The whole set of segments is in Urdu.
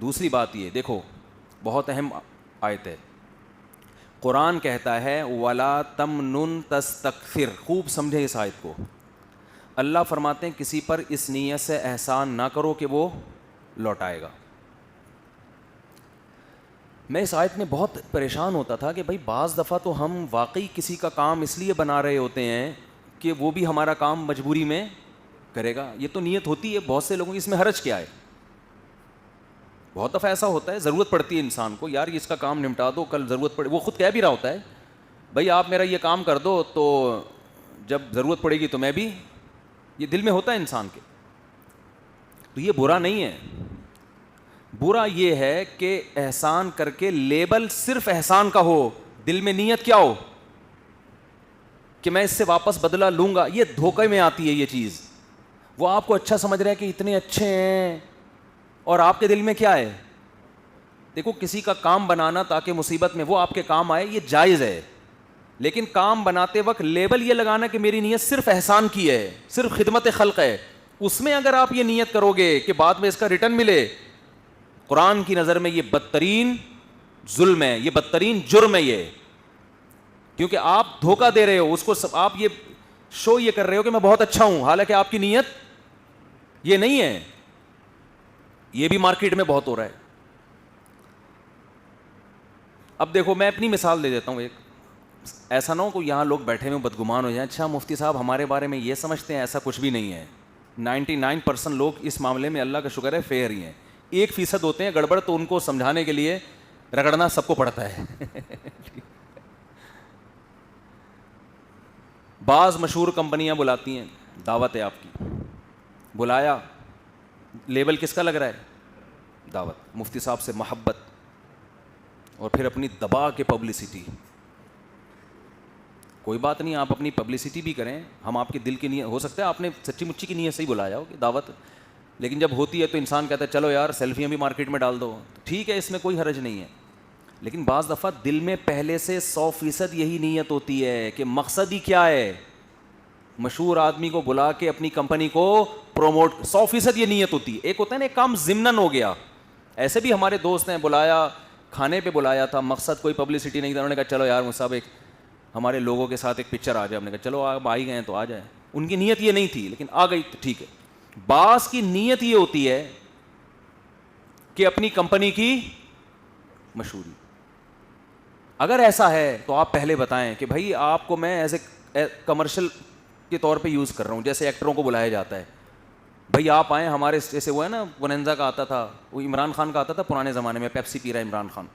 دوسری بات یہ دیکھو، بہت اہم آیت ہے، قرآن کہتا ہے وَلَا تَمْنُن تَسْتَكْثِرْ. خوب سمجھے اس آیت کو. اللہ فرماتے ہیں کسی پر اس نیت سے احسان نہ کرو کہ وہ لوٹائے گا. میں اس آیت میں بہت پریشان ہوتا تھا کہ بھائی بعض دفعہ تو ہم واقعی کسی کا کام اس لیے بنا رہے ہوتے ہیں کہ وہ بھی ہمارا کام مجبوری میں کرے گا. یہ تو نیت ہوتی ہے بہت سے لوگوں کی، اس میں حرج کیا ہے؟ بہت دفعہ ایسا ہوتا ہے، ضرورت پڑتی ہے انسان کو، یار اس کا کام نمٹا دو کل ضرورت پڑے. وہ خود کہہ بھی رہا ہوتا ہے بھائی آپ میرا یہ کام کر دو تو جب ضرورت پڑے گی تو میں بھی. یہ دل میں ہوتا ہے انسان کے. تو یہ برا نہیں ہے. برا یہ ہے کہ احسان کر کے لیبل صرف احسان کا ہو، دل میں نیت کیا ہو کہ میں اس سے واپس بدلہ لوں گا. یہ دھوکے میں آتی ہے یہ چیز. وہ آپ کو اچھا سمجھ رہا ہے کہ اتنے اچھے ہیں اور آپ کے دل میں کیا ہے. دیکھو کسی کا کام بنانا تاکہ مصیبت میں وہ آپ کے کام آئے یہ جائز ہے، لیکن کام بناتے وقت لیبل یہ لگانا کہ میری نیت صرف احسان کی ہے، صرف خدمت خلق ہے، اس میں اگر آپ یہ نیت کرو گے کہ بعد میں اس کا ریٹرن ملے، قرآن کی نظر میں یہ بدترین ظلم ہے، یہ بدترین جرم ہے یہ. کیونکہ آپ دھوکہ دے رہے ہو اس کو. آپ یہ شو یہ کر رہے ہو کہ میں بہت اچھا ہوں، حالانکہ آپ کی نیت یہ نہیں ہے. یہ بھی مارکیٹ میں بہت ہو رہا ہے. اب دیکھو میں اپنی مثال دے دیتا ہوں ایک. ایسا نہ ہو کہ یہاں لوگ بیٹھے ہوئے بدگمان ہو جائیں اچھا مفتی صاحب ہمارے بارے میں یہ سمجھتے ہیں، ایسا کچھ بھی نہیں ہے. 99% لوگ اس معاملے میں اللہ کا شکر ہے فیئر ہی ہیں. 1% ہوتے ہیں گڑبڑ، تو ان کو سمجھانے کے لیے رگڑنا سب کو پڑتا ہے. بعض مشہور کمپنیاں بلاتی ہیں، دعوت ہے آپ کی، بلایا، لیبل کس کا لگ رہا ہے؟ دعوت. مفتی صاحب سے محبت، اور پھر اپنی دبا کے پبلسٹی. کوئی بات نہیں، آپ اپنی پبلسٹی بھی کریں، ہم آپ کے دل کی نیت، ہو سکتا ہے آپ نے سچی مچی کی نیت سے ہی بلایا ہو کہ دعوت، لیکن جب ہوتی ہے تو انسان کہتا ہے چلو یار سیلفیاں بھی مارکیٹ میں ڈال دو، ٹھیک ہے اس میں کوئی حرج نہیں ہے. لیکن بعض دفعہ دل میں پہلے سے 100% یہی نیت ہوتی ہے کہ مقصد ہی کیا ہے، مشہور آدمی کو بلا کے اپنی کمپنی کو پروموٹ. 100% یہ نیت ہوتی ہے. ایک ہوتا ہے نا ایک کام ضمناً ہو گیا. ایسے بھی ہمارے دوست نے بلایا، کھانے پہ بلایا تھا، مقصد کوئی پبلسٹی نہیں تھا، انہوں نے کہا چلو یار مصعب ایک ہمارے لوگوں کے ساتھ ایک پکچر آ جائے. ہم نے کہا چلو آپ آ ہی گئے ہیں تو آ جائیں. ان کی نیت یہ نہیں تھی لیکن آ گئی تو ٹھیک ہے. بعض کی نیت یہ ہوتی ہے کہ اپنی کمپنی کی مشہوری. اگر ایسا ہے تو آپ پہلے بتائیں کہ بھائی آپ کو میں ایز اے کمرشل کے طور پہ یوز کر رہا ہوں، جیسے ایکٹروں کو بلایا جاتا ہے، بھائی آپ آئیں ہمارے، جیسے وہ ہے نا وننزا کا آتا تھا، وہ عمران خان کا آتا تھا پرانے زمانے میں، پیپسی پی رہا ہے عمران خان.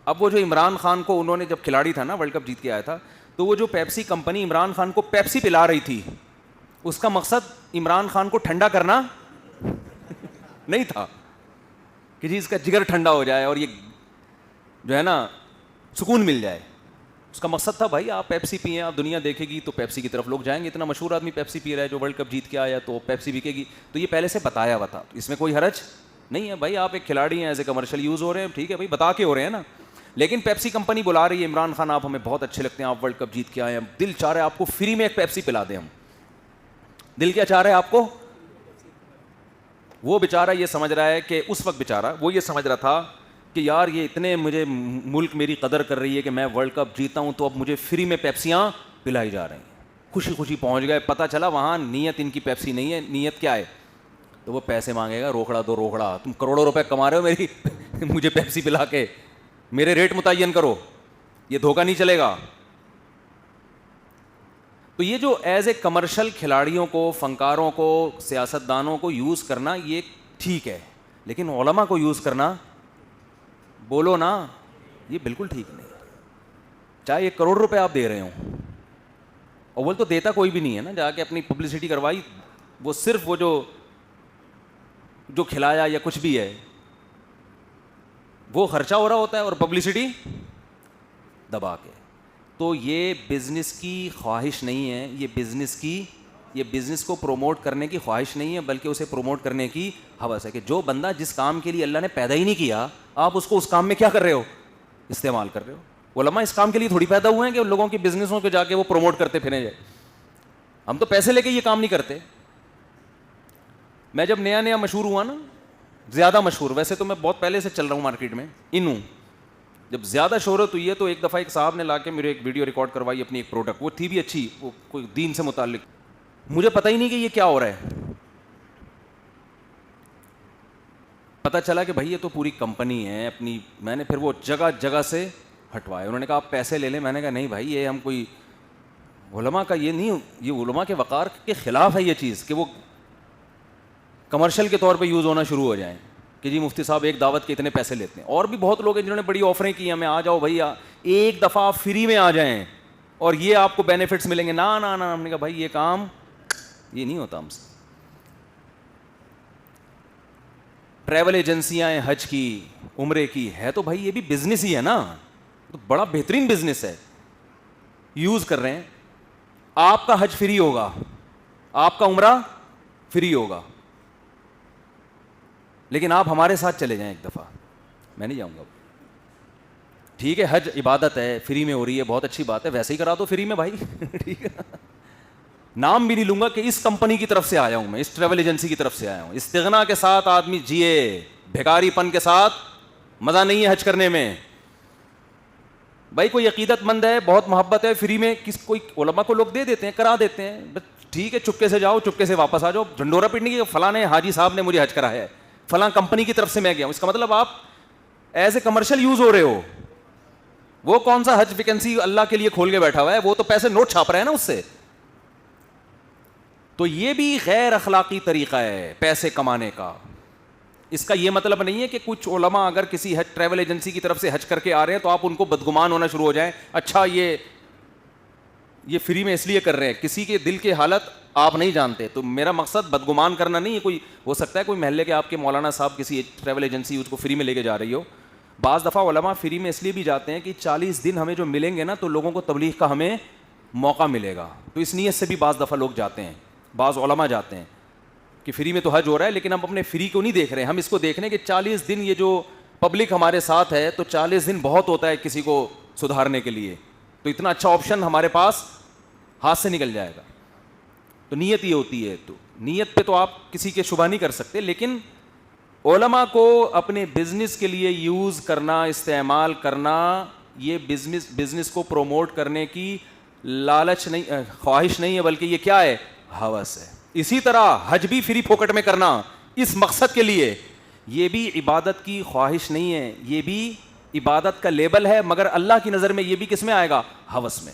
اب وہ جو عمران خان کو انہوں نے جب کھلاڑی تھا نا ورلڈ کپ جیت کے آیا تھا، تو وہ جو پیپسی کمپنی عمران خان کو پیپسی پلا رہی تھی، اس کا مقصد عمران خان کو ٹھنڈا کرنا نہیں تھا کہ جی اس کا جگر ٹھنڈا ہو جائے اور یہ جو ہے نا سکون مل جائے. اس کا مقصد تھا بھائی آپ پیپسی پئیں، آپ دنیا دیکھے گی تو پیپسی کی طرف لوگ جائیں گے. اتنا مشہور آدمی پیپسی پی رہا ہے جو ورلڈ کپ جیت کے آیا تو پیپسی بکے گی. تو یہ پہلے سے بتایا ہوا تھا، اس میں کوئی حرج نہیں ہے. بھائی آپ ایک کھلاڑی ہیں، ایز اے کمرشل یوز ہو رہے ہیں، ٹھیک ہے بھائی بتا کے ہو رہے ہیں نا. لیکن پیپسی کمپنی بلا رہی ہے عمران خان آپ ہمیں بہت اچھے لگتے ہیں، آپ ورلڈ کپ جیت کے آئے ہیں، دل چاہ رہا ہے آپ کو فری میں ایک پیپسی پلا دیں. ہم دل کیا چاہ رہے ہیں آپ کو؟ وہ بیچارہ یہ سمجھ رہا ہے کہ اس وقت بیچارہ وہ یہ سمجھ رہا تھا کہ یار یہ اتنے مجھے ملک میری قدر کر رہی ہے کہ میں ورلڈ کپ جیتا ہوں تو اب مجھے فری میں پیپسیاں پلائی جا رہی ہیں. خوشی خوشی پہنچ گئے، پتہ چلا وہاں نیت ان کی پیپسی نہیں ہے، نیت کیا ہے؟ تو وہ پیسے مانگے گا، روکڑا دو روکڑا، تم کروڑوں روپے کما رہے ہو میری مجھے پیپسی پلا کے، میرے ریٹ متعین کرو. یہ دھوکہ نہیں چلے گا. تو یہ جو ایز اے کمرشل کھلاڑیوں کو، فنکاروں کو، سیاستدانوں کو یوز کرنا یہ ٹھیک ہے، لیکن علماء کو یوز کرنا، بولو نا، یہ بالکل ٹھیک نہیں. چاہے 1 کروڑ روپے آپ دے رہے ہوں، اول تو دیتا کوئی بھی نہیں ہے نا، جا کے اپنی پبلسٹی کروائی، وہ صرف وہ جو کھلایا یا کچھ بھی ہے وہ خرچہ ہو رہا ہوتا ہے اور پبلسٹی دبا کے. تو یہ بزنس کی خواہش نہیں ہے، یہ بزنس کو پروموٹ کرنے کی خواہش نہیں ہے، بلکہ اسے پروموٹ کرنے کی ہوس ہے کہ جو بندہ جس کام کے لیے اللہ نے پیدا ہی نہیں کیا، آپ اس کو اس کام میں کیا کر رہے ہو؟ استعمال کر رہے ہو. علماء اس کام کے لیے تھوڑی پیدا ہوئے ہیں کہ لوگوں کی بزنسوں پہ جا کے وہ پروموٹ کرتے پھریں جائے. ہم تو پیسے لے کے یہ کام نہیں کرتے. میں جب نیا مشہور ہوا نا زیادہ مشہور. ویسے تو میں بہت پہلے سے چل رہا ہوں مارکیٹ میں, انو جب زیادہ شہرت ہوئی ہے تو ایک دفعہ ایک صاحب نے لا کے میرے ایک ویڈیو ریکارڈ کروائی اپنی ایک پروڈکٹ, وہ تھی بھی اچھی, وہ کوئی دین سے متعلق. مجھے پتہ ہی نہیں کہ یہ کیا ہو رہا ہے. پتہ چلا کہ بھائی یہ تو پوری کمپنی ہے اپنی. میں نے پھر وہ جگہ جگہ سے ہٹوائے. انہوں نے کہا آپ پیسے لے لیں. میں نے کہا نہیں بھائی, یہ ہم کوئی علماء کا یہ نہیں, یہ علماء کے وقار کے خلاف ہے یہ چیز کہ وہ کمرشل کے طور پہ یوز ہونا شروع ہو جائیں کہ جی مفتی صاحب ایک دعوت کے اتنے پیسے لیتے ہیں. اور بھی بہت لوگ ہیں جنہوں نے بڑی آفریں کی ہیں, میں آ جاؤ بھائی ایک دفعہ آپ فری میں آ جائیں اور یہ آپ کو بینیفٹس ملیں گے. نا نا نا, ہم نے کہا بھائی یہ کام یہ نہیں ہوتا ہم سے. ٹریول ایجنسیاں ہیں حج کی عمرے کی, ہے تو بھائی یہ بھی بزنس ہی ہے نا, تو بڑا بہترین بزنس ہے. یوز کر رہے ہیں. آپ کا حج فری ہوگا, آپ کا عمرہ فری ہوگا, لیکن آپ ہمارے ساتھ چلے جائیں ایک دفعہ. میں نہیں جاؤں گا. ٹھیک ہے حج عبادت ہے, فری میں ہو رہی ہے, بہت اچھی بات ہے, ویسے ہی کرا دو فری میں بھائی. ٹھیک ہے, نام بھی نہیں لوں گا کہ اس کمپنی کی طرف سے آیا ہوں میں, اس ٹریول ایجنسی کی طرف سے آیا ہوں. استغنا کے ساتھ آدمی جیے, بھیکاری پن کے ساتھ مزہ نہیں ہے حج کرنے میں. بھائی کوئی عقیدت مند ہے, بہت محبت ہے, فری میں کوئی علماء کو لوگ دے دیتے ہیں, کرا دیتے ہیں. بس ٹھیک ہے, چپکے سے جاؤ, چپکے سے واپس آ جاؤ. ڈھنڈورا پیٹنے کی فلاں حاجی صاحب نے مجھے حج کرایا ہے, فلاں کمپنی کی طرف سے میں گیا ہوں, اس کا مطلب آپ ایز اے کمرشل یوز ہو رہے ہو. وہ کون سا حج ویکینسی اللہ کے لیے کھول کے بیٹھا ہوا ہے, وہ تو پیسے نوٹ چھاپ رہے ہیں نا اس سے. تو یہ بھی غیر اخلاقی طریقہ ہے پیسے کمانے کا. اس کا یہ مطلب نہیں ہے کہ کچھ علماء اگر کسی حج ٹریول ایجنسی کی طرف سے حج کر کے آ رہے ہیں تو آپ ان کو بدگمان ہونا شروع ہو جائیں, اچھا یہ فری میں اس لیے کر رہے ہیں. کسی کے دل کی حالت آپ نہیں جانتے. تو میرا مقصد بدگمان کرنا نہیں ہے. کوئی ہو سکتا ہے کوئی محلے کے آپ کے مولانا صاحب کسی ٹریول ایجنسی اس کو فری میں لے کے جا رہی ہو. بعض دفعہ علماء فری میں اس لیے بھی جاتے ہیں کہ 40 دن ہمیں جو ملیں گے نا تو لوگوں کو تبلیغ کا ہمیں موقع ملے گا, تو اس نیت سے بھی بعض دفعہ لوگ جاتے ہیں. بعض علماء جاتے ہیں کہ فری میں تو حج ہو رہا ہے, لیکن ہم اپنے فری کو نہیں دیکھ رہے ہیں, ہم اس کو دیکھ رہے ہیں کہ 40 دن یہ جو پبلک ہمارے ساتھ ہے تو 40 دن بہت ہوتا ہے کسی کو سدھارنے کے لیے, تو اتنا اچھا آپشن ہمارے پاس ہاتھ سے نکل جائے گا. تو نیت یہ ہوتی ہے. تو نیت پہ تو آپ کسی کے شبہ نہیں کر سکتے, لیکن علماء کو اپنے بزنس کے لیے یوز کرنا, استعمال کرنا, یہ بزنس کو پروموٹ کرنے کی لالچ نہیں, خواہش نہیں ہے, بلکہ یہ کیا ہے, ہوس ہے. اسی طرح حج بھی فری پوکٹ میں کرنا اس مقصد کے لیے, یہ بھی عبادت کی خواہش نہیں ہے, یہ بھی عبادت کا لیبل ہے, مگر اللہ کی نظر میں یہ بھی کس میں آئے گا, ہوس میں.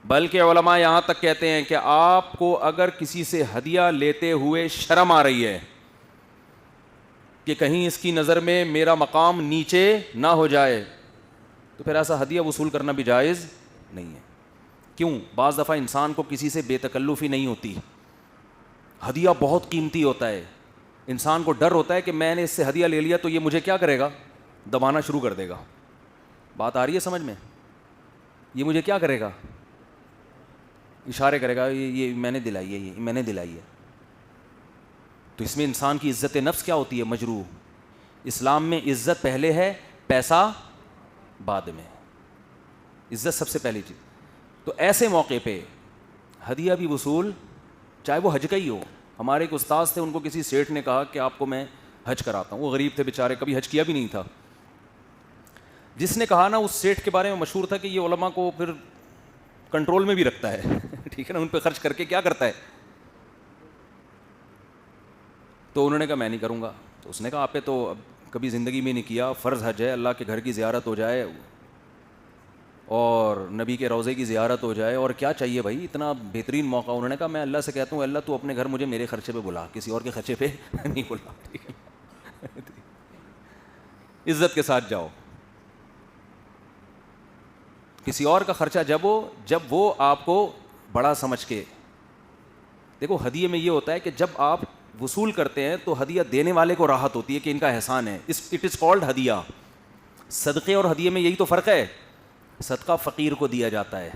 بلکہ علماء یہاں تک کہتے ہیں کہ آپ کو اگر کسی سے ہدیہ لیتے ہوئے شرم آ رہی ہے کہ کہیں اس کی نظر میں میرا مقام نیچے نہ ہو جائے, تو پھر ایسا ہدیہ وصول کرنا بھی جائز نہیں ہے. کیوں؟ بعض دفعہ انسان کو کسی سے بے تکلفی نہیں ہوتی, ہدیہ بہت قیمتی ہوتا ہے, انسان کو ڈر ہوتا ہے کہ میں نے اس سے ہدیہ لے لیا تو یہ مجھے کیا کرے گا, دبانا شروع کر دے گا. بات آ رہی ہے سمجھ میں؟ یہ مجھے کیا کرے گا, اشارے کرے گا, یہ میں نے دلائی ہے, یہ میں نے دلائی ہے. تو اس میں انسان کی عزت نفس کیا ہوتی ہے, مجروح. اسلام میں عزت پہلے ہے, پیسہ بعد میں, عزت سب سے پہلی چیز. تو ایسے موقع پہ ہدیہ بھی وصول, چاہے وہ حج کا ہی ہو. ہمارے ایک استاد تھے, ان کو کسی سیٹھ نے کہا کہ آپ کو میں حج کراتا ہوں. وہ غریب تھے بیچارے, کبھی حج کیا بھی نہیں تھا. جس نے کہا نا, اس سیٹھ کے بارے میں مشہور تھا کہ یہ علماء کو پھر کنٹرول میں بھی رکھتا ہے. ٹھیک ہے نا, ان پہ خرچ کر کے کیا کرتا ہے. تو انہوں نے کہا میں نہیں کروں گا. تو اس نے کہا آپ پہ تو اب کبھی زندگی میں نہیں کیا, فرض حج ہے, اللہ کے گھر کی زیارت ہو جائے اور نبی کے روضے کی زیارت ہو جائے, اور کیا چاہیے بھائی, اتنا بہترین موقع. انہوں نے کہا میں اللہ سے کہتا ہوں اللہ تو اپنے گھر مجھے میرے خرچے پہ بلا, کسی اور کے خرچے پہ نہیں بلا. عزت کے ساتھ جاؤ. کسی اور کا خرچہ جب وہ آپ کو بڑا سمجھ کے. دیکھو ہدیے میں یہ ہوتا ہے کہ جب آپ وصول کرتے ہیں تو ہدیہ دینے والے کو راحت ہوتی ہے کہ ان کا احسان ہے. اٹ از کالڈ ہدیہ. صدقے اور ہدیے میں یہی تو فرق ہے. صدقہ فقیر کو دیا جاتا ہے,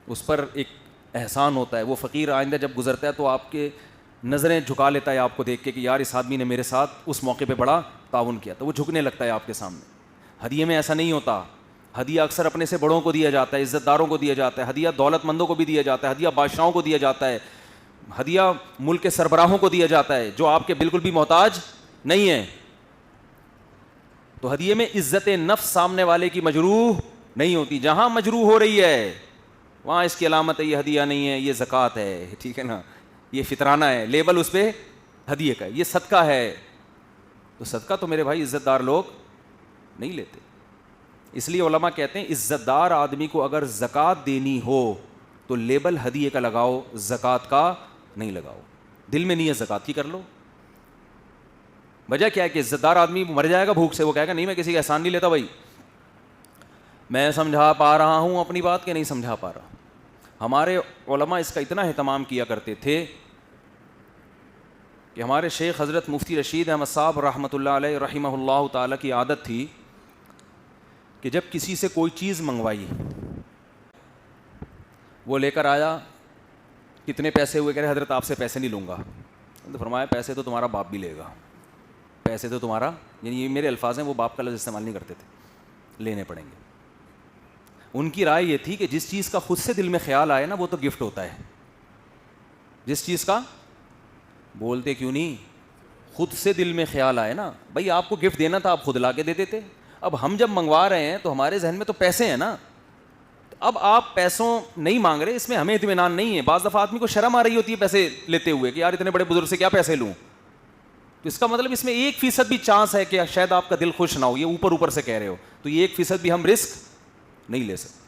اس پر ایک احسان ہوتا ہے. وہ فقیر آئندہ جب گزرتا ہے تو آپ کے نظریں جھکا لیتا ہے آپ کو دیکھ کے کہ یار اس آدمی نے میرے ساتھ اس موقع پہ بڑا تعاون کیا, تو وہ جھکنے لگتا ہے آپ کے سامنے. ہدیے میں ایسا نہیں ہوتا. ہدیہ اکثر اپنے سے بڑوں کو دیا جاتا ہے, عزت داروں کو دیا جاتا ہے, ہدیہ دولت مندوں کو بھی دیا جاتا ہے, ہدیہ بادشاہوں کو دیا جاتا ہے, ہدیہ ملک کے سربراہوں کو دیا جاتا ہے جو آپ کے بالکل بھی محتاج نہیں ہیں. تو ہدیے میں عزت نفس سامنے والے کی مجروح نہیں ہوتی. جہاں مجروح ہو رہی ہے وہاں اس کی علامت ہے یہ ہدیہ نہیں ہے, یہ زکوٰۃ ہے, ٹھیک ہے نا, یہ فطرانہ ہے, لیبل اس پہ ہدیے کا, یہ صدقہ ہے. تو صدقہ تو میرے بھائی عزت دار لوگ نہیں لیتے. اس لیے علماء کہتے ہیں عزت دار آدمی کو اگر زکوٰۃ دینی ہو تو لیبل ہدیے کا لگاؤ, زکوٰۃ کا نہیں لگاؤ. دل میں نیت زکوٰۃ کی کر لو. وجہ کیا ہے کہ عزت دار آدمی مر جائے گا بھوک سے, وہ کہے گا نہیں میں کسی کا احسان نہیں لیتا بھائی, میں سمجھا پا رہا ہوں اپنی بات کہ نہیں سمجھا پا رہا. ہمارے علماء اس کا اتنا اہتمام کیا کرتے تھے کہ ہمارے شیخ حضرت مفتی رشید احمد صاحب رحمۃ اللہ علیہ رحمہ اللہ تعالیٰ کی عادت تھی کہ جب کسی سے کوئی چیز منگوائی, وہ لے کر آیا, کتنے پیسے ہوئے, کہہ رہے حضرت آپ سے پیسے نہیں لوں گا. تو فرمایا پیسے تو تمہارا باپ بھی لے گا, پیسے تو تمہارا, یعنی یہ میرے الفاظ ہیں, وہ باپ کا لفظ استعمال نہیں کرتے تھے, لینے پڑیں گے. ان کی رائے یہ تھی کہ جس چیز کا خود سے دل میں خیال آئے نا وہ تو گفٹ ہوتا ہے. جس چیز کا بولتے کیوں نہیں, خود سے دل میں خیال آئے نا, بھائی آپ کو گفٹ دینا تھا آپ خود لا کے دے دیتے. اب ہم جب منگوا رہے ہیں تو ہمارے ذہن میں تو پیسے ہیں نا, اب آپ پیسوں نہیں مانگ رہے, اس میں ہمیں اطمینان نہیں ہے. بعض دفعہ آدمی کو شرم آ رہی ہوتی ہے پیسے لیتے ہوئے کہ یار اتنے بڑے بزرگ سے کیا پیسے لوں. تو اس کا مطلب اس میں 1% بھی چانس ہے کہ شاید آپ کا دل خوش نہ ہو, یہ اوپر اوپر سے کہہ رہے ہو, تو یہ 1% بھی ہم رسک نہیں لے سکتے.